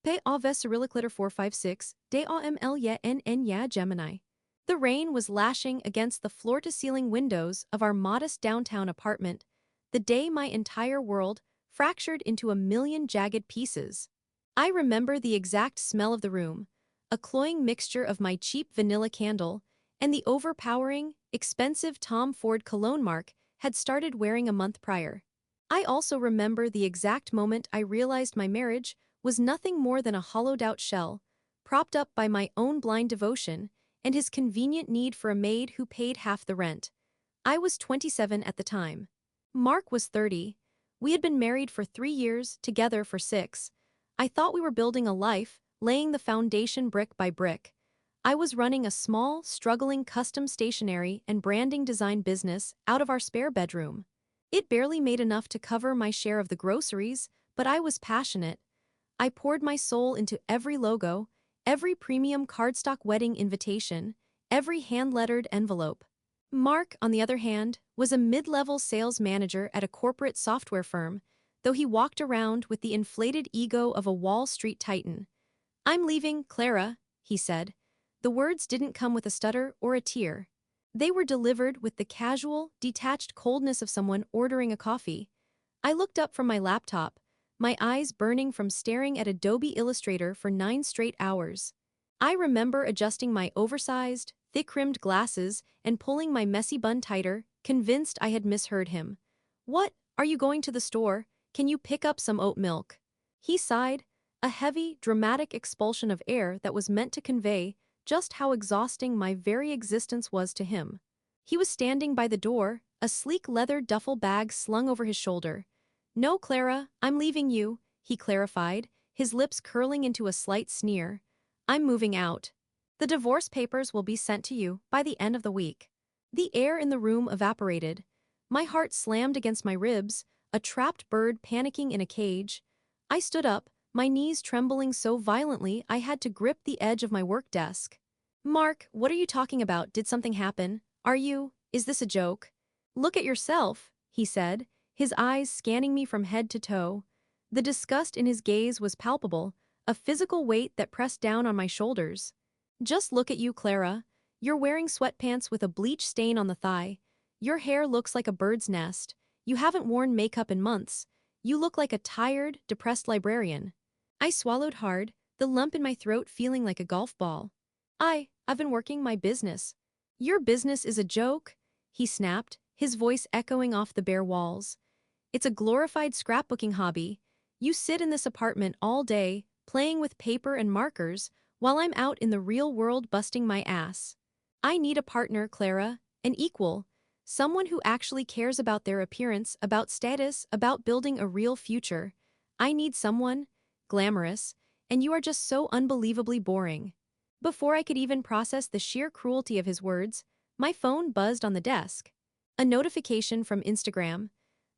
Pe ave Cyrillic 456, de aml ya n ya Gemini. The rain was lashing against the floor-to-ceiling windows of our modest downtown apartment, the day my entire world fractured into a million jagged pieces. I remember the exact smell of the room, a cloying mixture of my cheap vanilla candle and the overpowering, expensive Tom Ford cologne Mark had started wearing a month prior. I also remember the exact moment I realized my marriage was nothing more than a hollowed-out shell, propped up by my own blind devotion and his convenient need for a maid who paid half the rent. I was 27 at the time. Mark was 30. We had been married for 3 years, together for 6. I thought we were building a life, laying the foundation brick by brick. I was running a small, struggling custom stationery and branding design business out of our spare bedroom. It barely made enough to cover my share of the groceries, but I was passionate. I poured my soul into every logo, every premium cardstock wedding invitation, every hand-lettered envelope. Mark, on the other hand, was a mid-level sales manager at a corporate software firm, though he walked around with the inflated ego of a Wall Street titan. "I'm leaving, Clara," he said. The words didn't come with a stutter or a tear. They were delivered with the casual, detached coldness of someone ordering a coffee. I looked up from my laptop, my eyes burning from staring at Adobe Illustrator for 9 straight hours. I remember adjusting my oversized, thick-rimmed glasses and pulling my messy bun tighter, convinced I had misheard him. "What, are you going to the store? Can you pick up some oat milk?" He sighed, a heavy, dramatic expulsion of air that was meant to convey just how exhausting my very existence was to him. He was standing by the door, a sleek leather duffel bag slung over his shoulder. "No, Clara, I'm leaving you," he clarified, his lips curling into a slight sneer. "I'm moving out. The divorce papers will be sent to you by the end of the week." The air in the room evaporated. My heart slammed against my ribs, a trapped bird panicking in a cage. I stood up, my knees trembling so violently I had to grip the edge of my work desk. "Mark, what are you talking about? Did something happen? Is this a joke?" "Look at yourself," he said, his eyes scanning me from head to toe. The disgust in his gaze was palpable, a physical weight that pressed down on my shoulders. "Just look at you, Clara. You're wearing sweatpants with a bleach stain on the thigh. Your hair looks like a bird's nest. You haven't worn makeup in months. You look like a tired, depressed librarian." I swallowed hard, the lump in my throat feeling like a golf ball. I've been working my business." "Your business is a joke?" he snapped, his voice echoing off the bare walls. "It's a glorified scrapbooking hobby. You sit in this apartment all day, playing with paper and markers, while I'm out in the real world busting my ass. I need a partner, Clara, an equal, someone who actually cares about their appearance, about status, about building a real future. I need someone glamorous, and you are just so unbelievably boring." Before I could even process the sheer cruelty of his words, my phone buzzed on the desk. A notification from Instagram.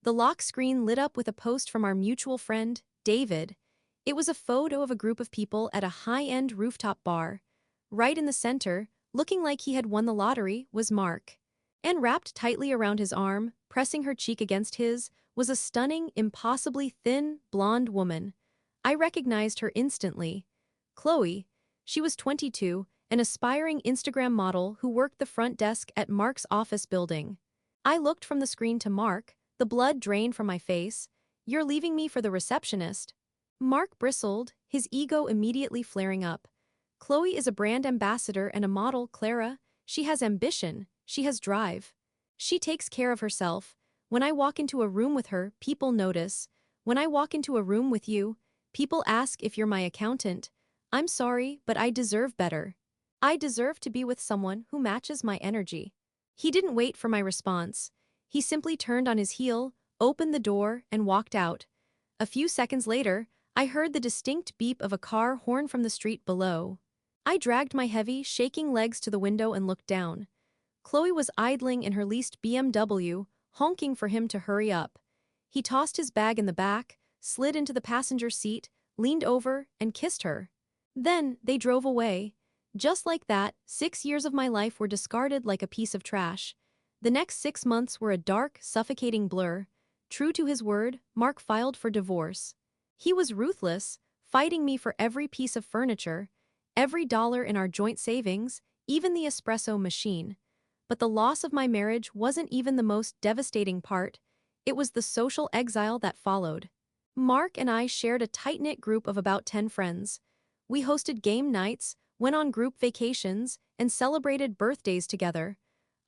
The lock screen lit up with a post from our mutual friend, David. It was a photo of a group of people at a high-end rooftop bar. Right in the center, looking like he had won the lottery, was Mark. And wrapped tightly around his arm, pressing her cheek against his, was a stunning, impossibly thin, blonde woman. I recognized her instantly. Chloe. She was 22, an aspiring Instagram model who worked the front desk at Mark's office building. I looked from the screen to Mark, the blood drained from my face. "You're leaving me for the receptionist?" Mark bristled, his ego immediately flaring up. "Chloe is a brand ambassador and a model, Clara. She has ambition, she has drive. She takes care of herself. When I walk into a room with her, people notice. When I walk into a room with you, people ask if you're my accountant. I'm sorry, but I deserve better. I deserve to be with someone who matches my energy." He didn't wait for my response. He simply turned on his heel, opened the door, and walked out. A few seconds later, I heard the distinct beep of a car horn from the street below. I dragged my heavy, shaking legs to the window and looked down. Chloe was idling in her leased BMW, honking for him to hurry up. He tossed his bag in the back, slid into the passenger seat, leaned over, and kissed her. Then, they drove away. Just like that, 6 years of my life were discarded like a piece of trash. The next 6 months were a dark, suffocating blur. True to his word, Mark filed for divorce. He was ruthless, fighting me for every piece of furniture, every dollar in our joint savings, even the espresso machine. But the loss of my marriage wasn't even the most devastating part. It was the social exile that followed. Mark and I shared a tight-knit group of about 10 friends. We hosted game nights, went on group vacations, and celebrated birthdays together.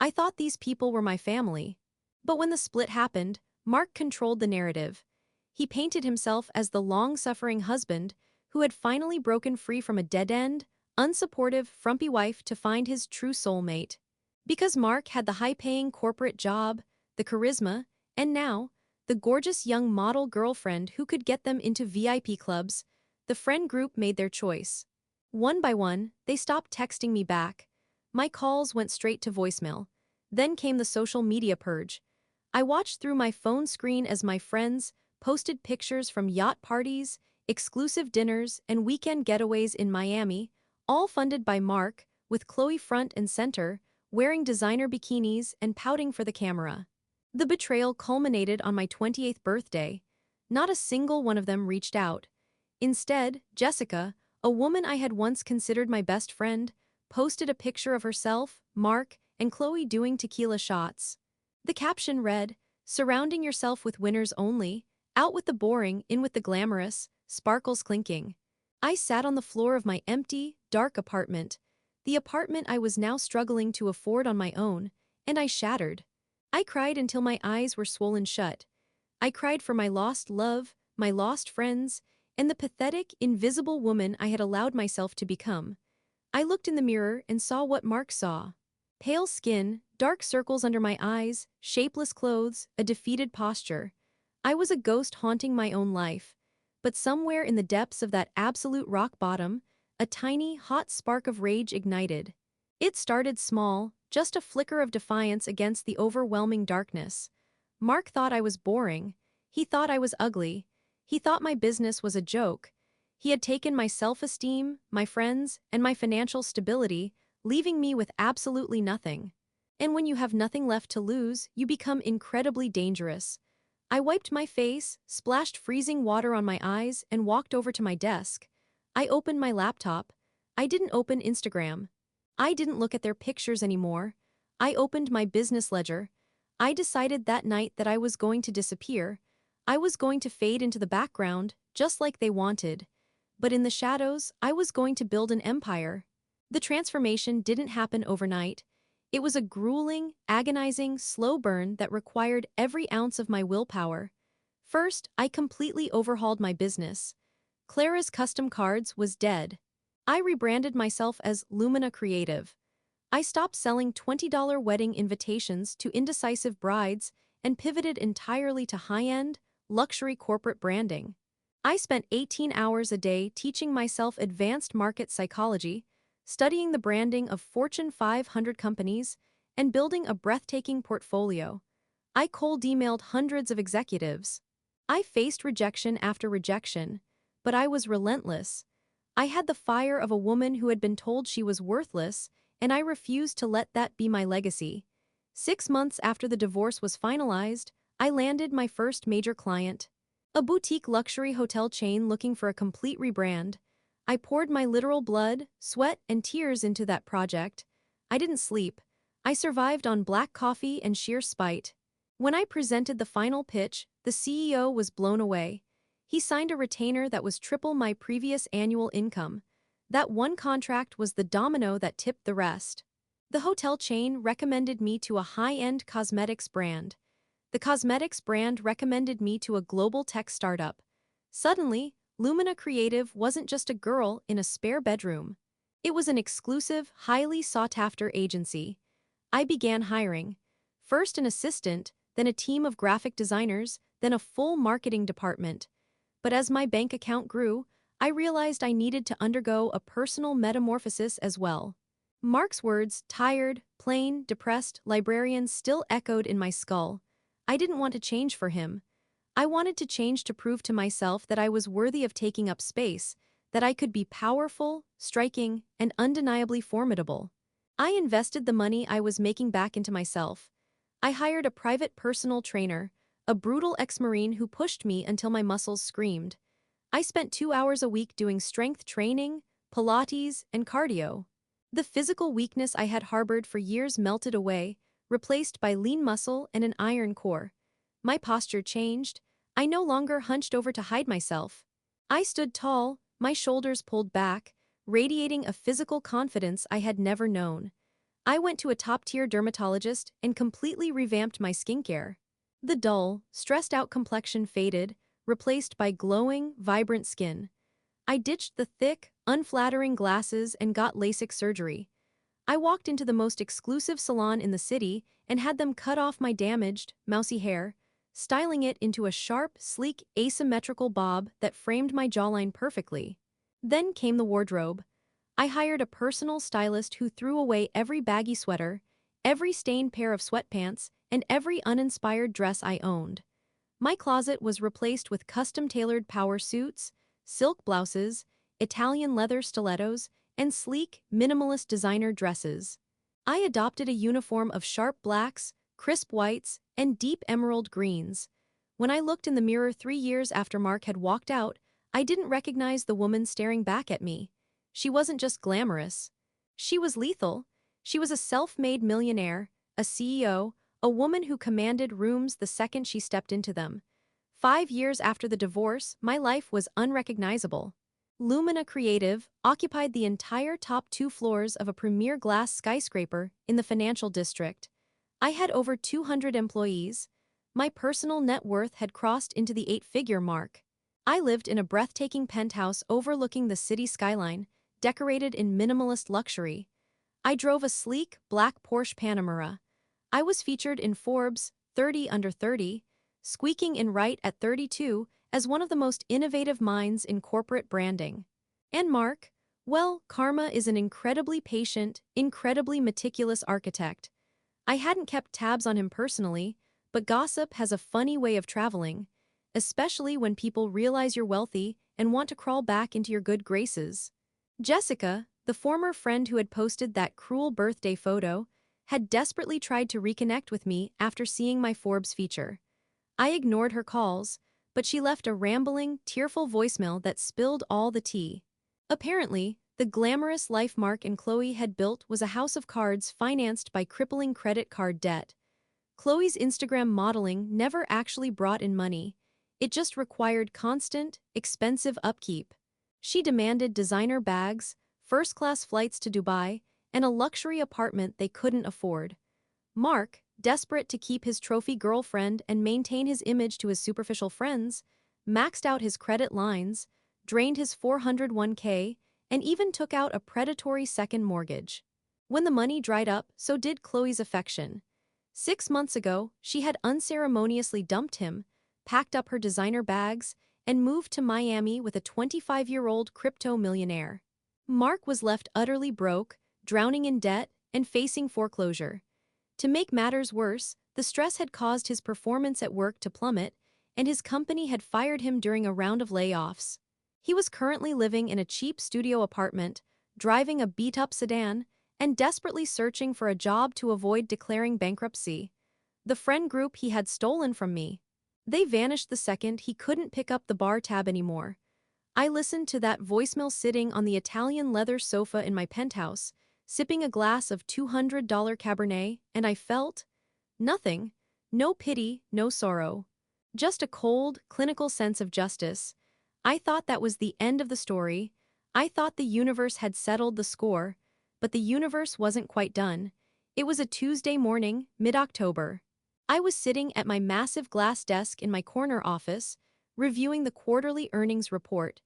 I thought these people were my family. But when the split happened, Mark controlled the narrative. He painted himself as the long-suffering husband who had finally broken free from a dead-end, unsupportive, frumpy wife to find his true soulmate. Because Mark had the high-paying corporate job, the charisma, and now, the gorgeous young model girlfriend who could get them into VIP clubs, the friend group made their choice. One by one, they stopped texting me back. My calls went straight to voicemail. Then came the social media purge. I watched through my phone screen as my friends posted pictures from yacht parties, exclusive dinners, and weekend getaways in Miami, all funded by Mark, with Chloe front and center, wearing designer bikinis and pouting for the camera. The betrayal culminated on my 28th birthday. Not a single one of them reached out. Instead, Jessica, a woman I had once considered my best friend, posted a picture of herself, Mark, and Chloe doing tequila shots. The caption read, "Surrounding yourself with winners only, out with the boring, in with the glamorous, sparkles clinking." I sat on the floor of my empty, dark apartment, the apartment I was now struggling to afford on my own, and I shattered. I cried until my eyes were swollen shut. I cried for my lost love, my lost friends, and the pathetic, invisible woman I had allowed myself to become. I looked in the mirror and saw what Mark saw. Pale skin, dark circles under my eyes, shapeless clothes, a defeated posture. I was a ghost haunting my own life. But somewhere in the depths of that absolute rock bottom, a tiny, hot spark of rage ignited. It started small, just a flicker of defiance against the overwhelming darkness. Mark thought I was boring. He thought I was ugly. He thought my business was a joke. He had taken my self-esteem, my friends, and my financial stability, leaving me with absolutely nothing. And when you have nothing left to lose, you become incredibly dangerous. I wiped my face, splashed freezing water on my eyes, and walked over to my desk. I opened my laptop. I didn't open Instagram. I didn't look at their pictures anymore. I opened my business ledger. I decided that night that I was going to disappear. I was going to fade into the background, just like they wanted. But in the shadows, I was going to build an empire. The transformation didn't happen overnight. It was a grueling, agonizing, slow burn that required every ounce of my willpower. First, I completely overhauled my business. Clara's Custom Cards was dead. I rebranded myself as Lumina Creative. I stopped selling $20 wedding invitations to indecisive brides and pivoted entirely to high-end, luxury corporate branding. I spent 18 hours a day teaching myself advanced market psychology, studying the branding of Fortune 500 companies, and building a breathtaking portfolio. I cold emailed hundreds of executives. I faced rejection after rejection, but I was relentless. I had the fire of a woman who had been told she was worthless, and I refused to let that be my legacy. 6 months after the divorce was finalized, I landed my first major client. A boutique luxury hotel chain looking for a complete rebrand. I poured my literal blood, sweat, and tears into that project. I didn't sleep. I survived on black coffee and sheer spite. When I presented the final pitch, the CEO was blown away. He signed a retainer that was triple my previous annual income. That one contract was the domino that tipped the rest. The hotel chain recommended me to a high-end cosmetics brand. The cosmetics brand recommended me to a global tech startup. Suddenly, Lumina Creative wasn't just a girl in a spare bedroom. It was an exclusive, highly sought-after agency. I began hiring. First an assistant, then a team of graphic designers, then a full marketing department. But as my bank account grew, I realized I needed to undergo a personal metamorphosis as well. Mark's words, tired, plain, depressed, librarian, still echoed in my skull. I didn't want to change for him. I wanted to change to prove to myself that I was worthy of taking up space, that I could be powerful, striking, and undeniably formidable. I invested the money I was making back into myself. I hired a private personal trainer, a brutal ex-Marine who pushed me until my muscles screamed. I spent 2 hours a week doing strength training, Pilates, and cardio. The physical weakness I had harbored for years melted away, replaced by lean muscle and an iron core. My posture changed. I no longer hunched over to hide myself. I stood tall, my shoulders pulled back, radiating a physical confidence I had never known. I went to a top-tier dermatologist and completely revamped my skincare. The dull, stressed-out complexion faded, replaced by glowing, vibrant skin. I ditched the thick, unflattering glasses and got LASIK surgery. I walked into the most exclusive salon in the city and had them cut off my damaged, mousy hair, styling it into a sharp, sleek, asymmetrical bob that framed my jawline perfectly. Then came the wardrobe. I hired a personal stylist who threw away every baggy sweater, every stained pair of sweatpants, and every uninspired dress I owned. My closet was replaced with custom-tailored power suits, silk blouses, Italian leather stilettos, and sleek, minimalist designer dresses. I adopted a uniform of sharp blacks, crisp whites, and deep emerald greens. When I looked in the mirror 3 years after Mark had walked out, I didn't recognize the woman staring back at me. She wasn't just glamorous. She was lethal. She was a self-made millionaire, a CEO, a woman who commanded rooms the second she stepped into them. 5 years after the divorce, my life was unrecognizable. Lumina Creative occupied the entire top 2 floors of a premier glass skyscraper in the financial district. I had over 200 employees. My personal net worth had crossed into the 8-figure mark. I lived in a breathtaking penthouse overlooking the city skyline, decorated in minimalist luxury. I drove a sleek, black Porsche Panamera. I was featured in Forbes' 30 Under 30, squeaking in right at 32 as one of the most innovative minds in corporate branding. And Mark? Well, Karma is an incredibly patient, incredibly meticulous architect. I hadn't kept tabs on him personally, but gossip has a funny way of traveling, especially when people realize you're wealthy and want to crawl back into your good graces. Jessica, the former friend who had posted that cruel birthday photo, had desperately tried to reconnect with me after seeing my Forbes feature. I ignored her calls, but she left a rambling, tearful voicemail that spilled all the tea. Apparently, the glamorous life Mark and Chloe had built was a house of cards financed by crippling credit card debt. Chloe's Instagram modeling never actually brought in money. It just required constant, expensive upkeep. She demanded designer bags, first-class flights to Dubai, and a luxury apartment they couldn't afford. Mark, desperate to keep his trophy girlfriend and maintain his image to his superficial friends, maxed out his credit lines, drained his 401k, and even took out a predatory second mortgage. When the money dried up, so did Chloe's affection. 6 months ago, she had unceremoniously dumped him, packed up her designer bags, and moved to Miami with a 25-year-old crypto millionaire. Mark was left utterly broke, drowning in debt, and facing foreclosure. To make matters worse, the stress had caused his performance at work to plummet, and his company had fired him during a round of layoffs. He was currently living in a cheap studio apartment, driving a beat-up sedan, and desperately searching for a job to avoid declaring bankruptcy. The friend group he had stolen from me. They vanished the second he couldn't pick up the bar tab anymore. I listened to that voicemail sitting on the Italian leather sofa in my penthouse, sipping a glass of $200 Cabernet, and I felt nothing. No pity, no sorrow. Just a cold, clinical sense of justice. I thought that was the end of the story. I thought the universe had settled the score, but the universe wasn't quite done. It was a Tuesday morning, mid-October. I was sitting at my massive glass desk in my corner office, reviewing the quarterly earnings report.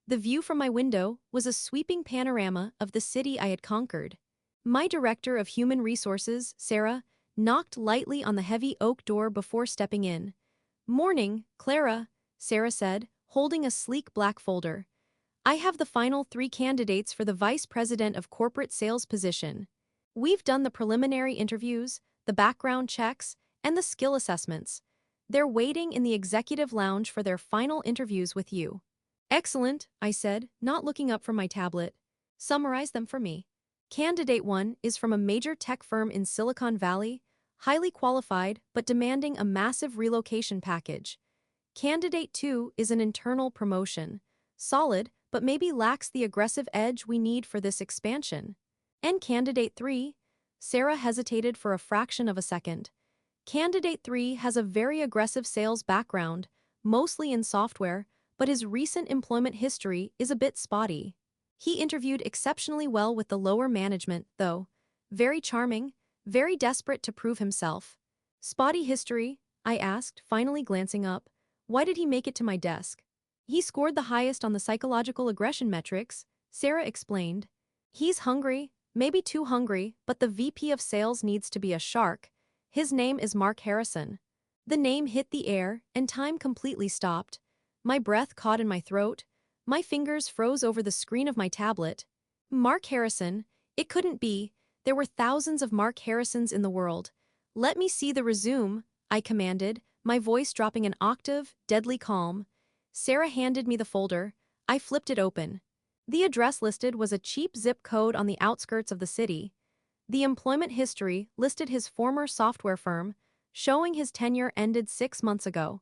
The view from my window was a sweeping panorama of the city I had conquered. My director of human resources, Sarah, knocked lightly on the heavy oak door before stepping in. "Morning, Clara," Sarah said, holding a sleek black folder. "I have the final 3 candidates for the vice president of corporate sales position. We've done the preliminary interviews, the background checks, and the skill assessments. They're waiting in the executive lounge for their final interviews with you." "Excellent," I said, not looking up from my tablet. "Summarize them for me." Candidate 1 is from a major tech firm in Silicon Valley, highly qualified but demanding a massive relocation package. Candidate 2 is an internal promotion, Solid, but maybe lacks the aggressive edge we need for this expansion. And Candidate 3? Sarah hesitated for a fraction of a second. Candidate 3 has a very aggressive sales background, mostly in software, but his recent employment history is a bit spotty. He interviewed exceptionally well with the lower management, though. Very charming, very desperate to prove himself. Spotty history? I asked, finally glancing up. Why did he make it to my desk? He scored the highest on the psychological aggression metrics, Sarah explained. He's hungry, maybe too hungry, but the VP of sales needs to be a shark. His name is Mark Harrison. The name hit the air, and time completely stopped. My breath caught in my throat. My fingers froze over the screen of my tablet. Mark Harrison? It couldn't be. There were thousands of Mark Harrisons in the world. Let me see the resume, I commanded, my voice dropping an octave, deadly calm. Sarah handed me the folder. I flipped it open. The address listed was a cheap zip code on the outskirts of the city. The employment history listed his former software firm, showing his tenure ended 6 months ago.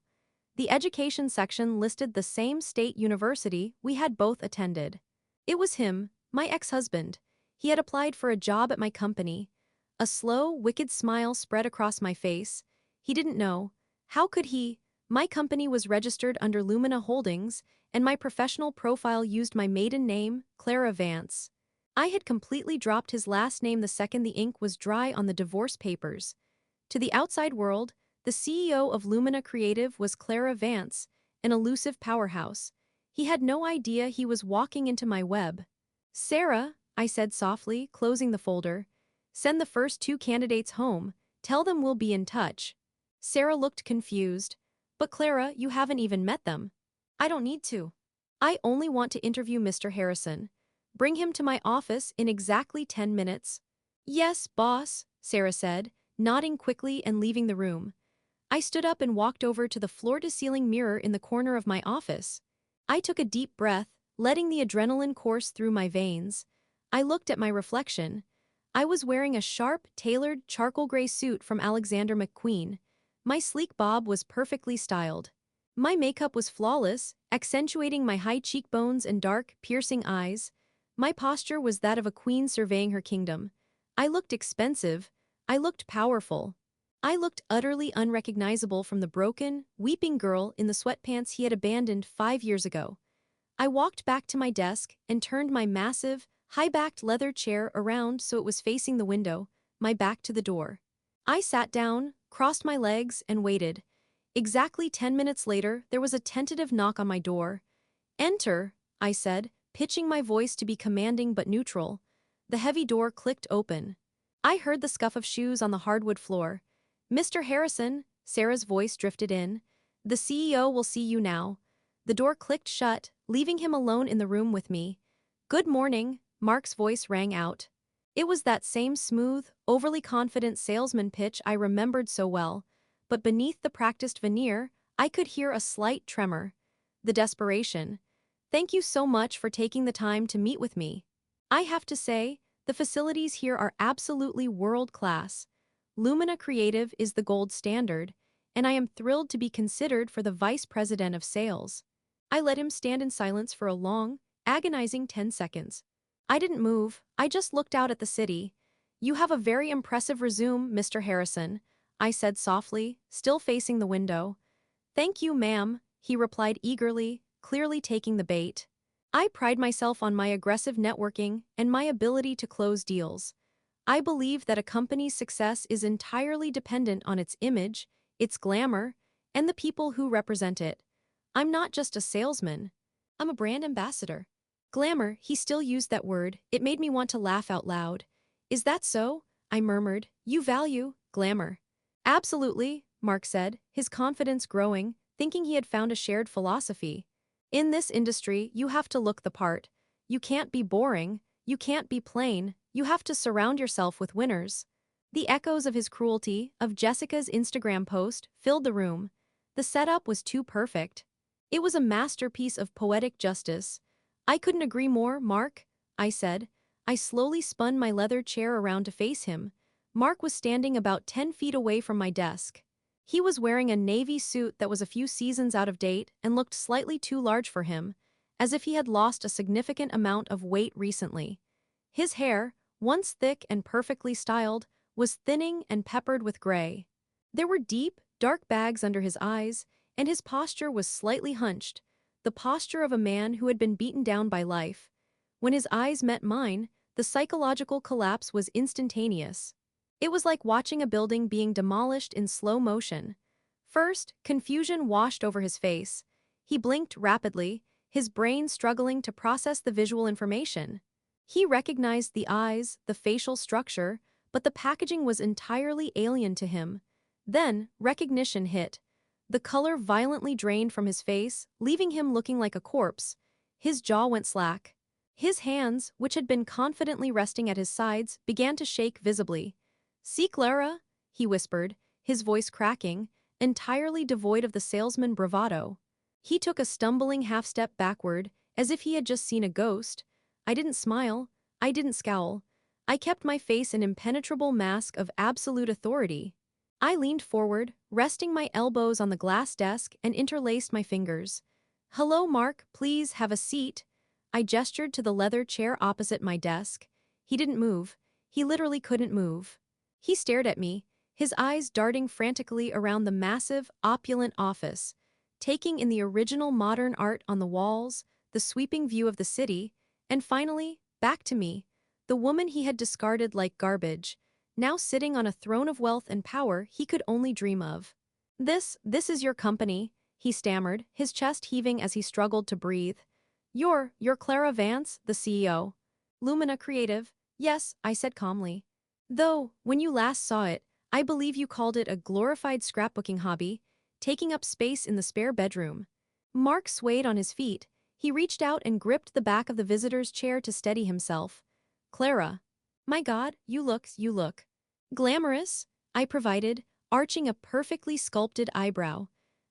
The education section listed the same state university we had both attended. It was him, my ex-husband. He had applied for a job at my company. A slow, wicked smile spread across my face. He didn't know. How could he? My company was registered under Lumina Holdings, and my professional profile used my maiden name, Clara Vance. I had completely dropped his last name the second the ink was dry on the divorce papers. To the outside world, the CEO of Lumina Creative was Clara Vance, an elusive powerhouse. He had no idea he was walking into my web. Sarah, I said softly, closing the folder. Send the first 2 candidates home. Tell them we'll be in touch. Sarah looked confused. But Clara, you haven't even met them. I don't need to. I only want to interview Mr. Harrison. Bring him to my office in exactly 10 minutes. Yes, boss, Sarah said, nodding quickly and leaving the room. I stood up and walked over to the floor-to-ceiling mirror in the corner of my office. I took a deep breath, letting the adrenaline course through my veins. I looked at my reflection. I was wearing a sharp, tailored, charcoal gray suit from Alexander McQueen. My sleek bob was perfectly styled. My makeup was flawless, accentuating my high cheekbones and dark, piercing eyes. My posture was that of a queen surveying her kingdom. I looked expensive. I looked powerful. I looked utterly unrecognizable from the broken, weeping girl in the sweatpants he had abandoned 5 years ago. I walked back to my desk and turned my massive, high-backed leather chair around so it was facing the window, my back to the door. I sat down, crossed my legs, and waited. Exactly 10 minutes later, there was a tentative knock on my door. Enter, I said, pitching my voice to be commanding but neutral. The heavy door clicked open. I heard the scuff of shoes on the hardwood floor. Mr. Harrison, Sarah's voice drifted in. The CEO will see you now. The door clicked shut, leaving him alone in the room with me. Good morning, Mark's voice rang out. It was that same smooth, overly confident salesman pitch I remembered so well, but beneath the practiced veneer, I could hear a slight tremor. The desperation. Thank you so much for taking the time to meet with me. I have to say, the facilities here are absolutely world-class. Lumina Creative is the gold standard, and I am thrilled to be considered for the Vice President of Sales. I let him stand in silence for a long, agonizing 10 seconds. I didn't move, I just looked out at the city. You have a very impressive resume, Mr. Harrison, I said softly, still facing the window. Thank you, ma'am, he replied eagerly, clearly taking the bait. I pride myself on my aggressive networking and my ability to close deals. I believe that a company's success is entirely dependent on its image, its glamour, and the people who represent it. I'm not just a salesman. I'm a brand ambassador. Glamour, he still used that word. It made me want to laugh out loud. Is that so? I murmured. You value glamour. Absolutely, Mark said, his confidence growing, thinking he had found a shared philosophy. In this industry, you have to look the part. You can't be boring. You can't be plain. You have to surround yourself with winners. The echoes of his cruelty, of Jessica's Instagram post, filled the room. The setup was too perfect. It was a masterpiece of poetic justice. I couldn't agree more, Mark, I said. I slowly spun my leather chair around to face him. Mark was standing about 10 feet away from my desk. He was wearing a navy suit that was a few seasons out of date and looked slightly too large for him. as if he had lost a significant amount of weight recently. His hair, once thick and perfectly styled, was thinning and peppered with gray. There were deep, dark bags under his eyes, and his posture was slightly hunched, the posture of a man who had been beaten down by life. When his eyes met mine, the psychological collapse was instantaneous. It was like watching a building being demolished in slow motion. First, confusion washed over his face. He blinked rapidly, his brain struggling to process the visual information. He recognized the eyes, the facial structure, but the packaging was entirely alien to him. Then, recognition hit. The color violently drained from his face, leaving him looking like a corpse. His jaw went slack. His hands, which had been confidently resting at his sides, began to shake visibly. "See, Clara?" he whispered, his voice cracking, entirely devoid of the salesman bravado. He took a stumbling half-step backward, as if he had just seen a ghost. I didn't smile. I didn't scowl. I kept my face an impenetrable mask of absolute authority. I leaned forward, resting my elbows on the glass desk and interlaced my fingers. "Hello, Mark, please have a seat." I gestured to the leather chair opposite my desk. He didn't move. He literally couldn't move. He stared at me, his eyes darting frantically around the massive, opulent office, taking in the original modern art on the walls, the sweeping view of the city, and finally, back to me, the woman he had discarded like garbage, now sitting on a throne of wealth and power he could only dream of. This is your company," he stammered, his chest heaving as he struggled to breathe. You're Clara Vance, the CEO. "Lumina Creative." "Yes," I said calmly. "Though, when you last saw it, I believe you called it a glorified scrapbooking hobby, taking up space in the spare bedroom." Mark swayed on his feet. He reached out and gripped the back of the visitor's chair to steady himself. "Clara. My God, you look. Glamorous," I provided, arching a perfectly sculpted eyebrow.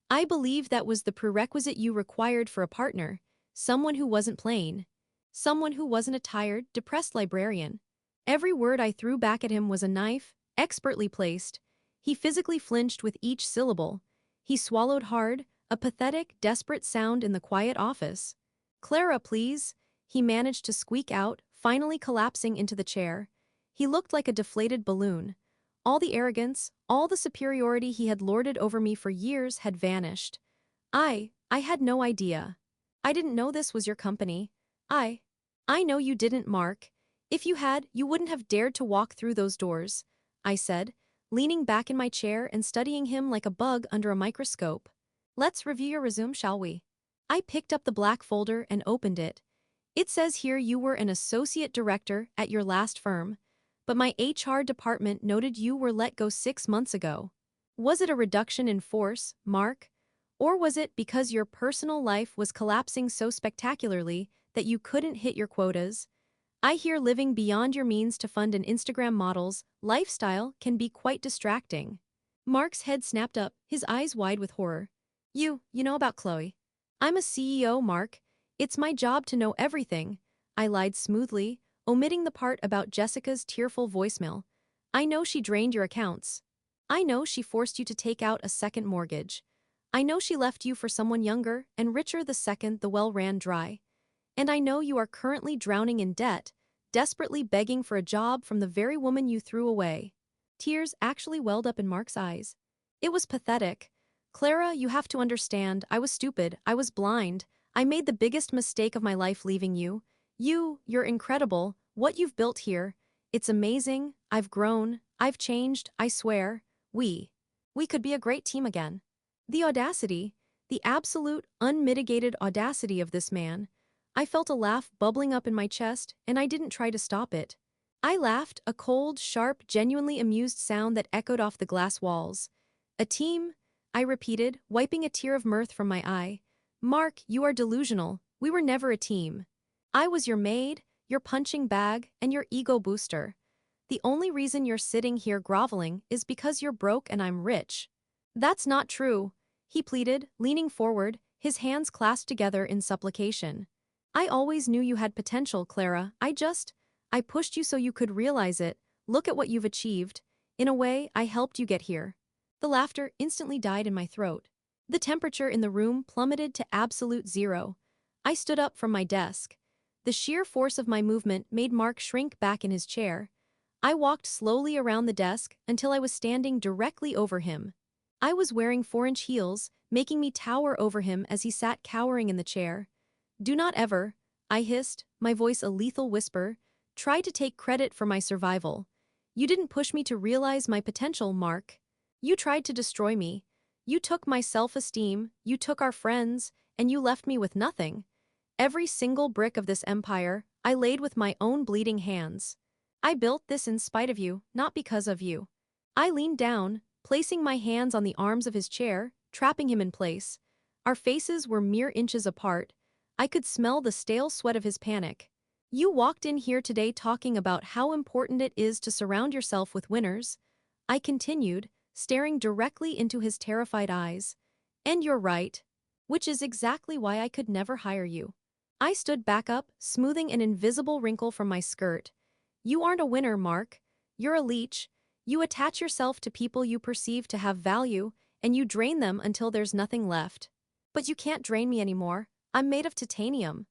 "I believe that was the prerequisite you required for a partner, someone who wasn't plain. Someone who wasn't a tired, depressed librarian." Every word I threw back at him was a knife, expertly placed. He physically flinched with each syllable. He swallowed hard, a pathetic, desperate sound in the quiet office. "Clara, please," he managed to squeak out, finally collapsing into the chair. He looked like a deflated balloon. All the arrogance, all the superiority he had lorded over me for years had vanished. I had no idea. "I didn't know this was your company. I know you didn't, Mark. If you had, you wouldn't have dared to walk through those doors," I said, leaning back in my chair and studying him like a bug under a microscope. "Let's review your resume, shall we?" I picked up the black folder and opened it. "It says here you were an associate director at your last firm, but my HR department noted you were let go 6 months ago. Was it a reduction in force, Mark? Or was it because your personal life was collapsing so spectacularly that you couldn't hit your quotas? I hear living beyond your means to fund an Instagram model's lifestyle can be quite distracting." Mark's head snapped up, his eyes wide with horror. You know about Chloe. "I'm a CEO, Mark. It's my job to know everything," I lied smoothly, omitting the part about Jessica's tearful voicemail. "I know she drained your accounts. I know she forced you to take out a second mortgage. I know she left you for someone younger and richer the second the well ran dry. And I know you are currently drowning in debt, desperately begging for a job from the very woman you threw away." Tears actually welled up in Mark's eyes. It was pathetic. "Clara, you have to understand, I was stupid, I was blind. I made the biggest mistake of my life leaving you. You're incredible, what you've built here. It's amazing, I've grown, I've changed, I swear. We could be a great team again." The audacity, the absolute, unmitigated audacity of this man. I felt a laugh bubbling up in my chest, and I didn't try to stop it. I laughed, a cold, sharp, genuinely amused sound that echoed off the glass walls. "A team?" I repeated, wiping a tear of mirth from my eye. "Mark, you are delusional. We were never a team. I was your maid, your punching bag, and your ego booster. The only reason you're sitting here groveling is because you're broke and I'm rich." "That's not true," he pleaded, leaning forward, his hands clasped together in supplication. "I always knew you had potential, Clara. I pushed you so you could realize it. Look at what you've achieved. In a way, I helped you get here." The laughter instantly died in my throat. The temperature in the room plummeted to absolute zero. I stood up from my desk. The sheer force of my movement made Mark shrink back in his chair. I walked slowly around the desk until I was standing directly over him. I was wearing 4-inch heels, making me tower over him as he sat cowering in the chair. "Do not ever," I hissed, my voice a lethal whisper, "try to take credit for my survival. You didn't push me to realize my potential, Mark. You tried to destroy me. You took my self-esteem, you took our friends, and you left me with nothing. Every single brick of this empire, I laid with my own bleeding hands. I built this in spite of you, not because of you." I leaned down, placing my hands on the arms of his chair, trapping him in place. Our faces were mere inches apart. I could smell the stale sweat of his panic. "You walked in here today talking about how important it is to surround yourself with winners," I continued, staring directly into his terrified eyes. "And you're right. Which is exactly why I could never hire you." I stood back up, smoothing an invisible wrinkle from my skirt. "You aren't a winner, Mark. You're a leech. You attach yourself to people you perceive to have value, and you drain them until there's nothing left. But you can't drain me anymore. I'm made of titanium.